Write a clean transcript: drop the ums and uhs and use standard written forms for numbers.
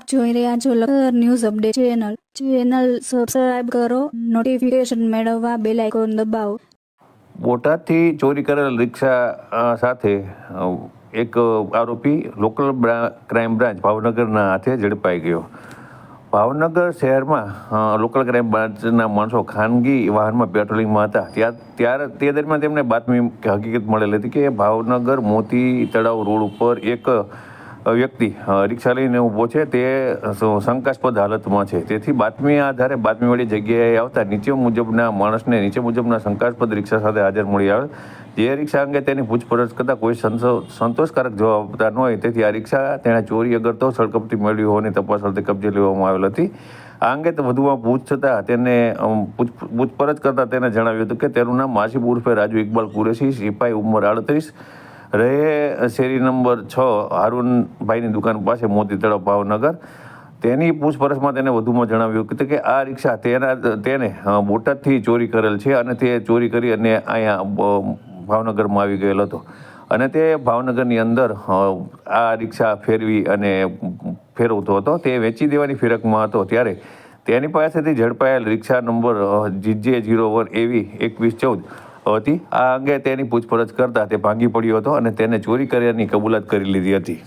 આપ જોઈ રહ્યા છો Lakhtar news update channel subscribe કરો, નોટિફિકેશન મેળવવા બેલ આઇકોન દબાવો. બોટાદથી ચોરી કરેલ રિક્ષા સાથે એક આરોપી લોકલ ક્રાઇમ બ્રાન્ચ ભાવનગરના હાથે ઝડપાઈ ગયો. ભાવનગર શહેરમાં લોકલ ક્રાઇમ બ્રાન્ચના માણસો ખાનગી વાહનમાં પેટ્રોલિંગમાં હતા. તે દરમિયાન તેમને બાતમી હકીકત મળેલી હતી કે ભાવનગર મોતી તળાવ રોડ ઉપર એક વ્યક્તિ રિક્ષા લઈને ઊભો છે, તે શંકાસ્પદ હાલતમાં છે. તેથી બાતમી આધારે બાતમીવાળી જગ્યાએ આવતા નીચે મુજબના શંકાસ્પદ રિક્ષા સાથે હાજર મળી આવે. જે રિક્ષા અંગે તેની પૂછપરછ કરતાં કોઈ સંતોષકારક જવાબ આપતા ન હોય, તેથી આ રિક્ષા તેણે ચોરી અગર તો સળકપટી મેળવી હોવાની તપાસ અર્થે કબજે લેવામાં આવેલ હતી. આ અંગે વધુમાં પૂછપરછ કરતાં તેને જણાવ્યું હતું કે તેનું નામ આસિફ ઉર્ફે રાજુ ઇકબાલ કુરેશી, સિપાઈ, ઉંમર 38, રહે શેરી નંબર 6, હારૂનભાઈની દુકાન પાસે, મોતી તળાવ, ભાવનગર. તેની પૂછપરછમાં તેને વધુમાં જણાવ્યું હતું કે આ રિક્ષા તેને બોટાદથી ચોરી કરેલ છે અને તે ચોરી કરી અને અહીંયા ભાવનગરમાં આવી ગયેલો હતો અને તે ભાવનગરની અંદર આ રિક્ષા ફેરવતો હતો. તે વેચી દેવાની ફિરકમાં હતો. ત્યારે તેની પાસેથી ઝડપાયેલ રિક્ષા નંબર JJ01AV2114 હતી. આ અંગે તેની પૂછપરછ કરતાં તે ભાંગી પડ્યો હતો અને તેને ચોરી કર્યાની કબૂલાત કરી લીધી હતી.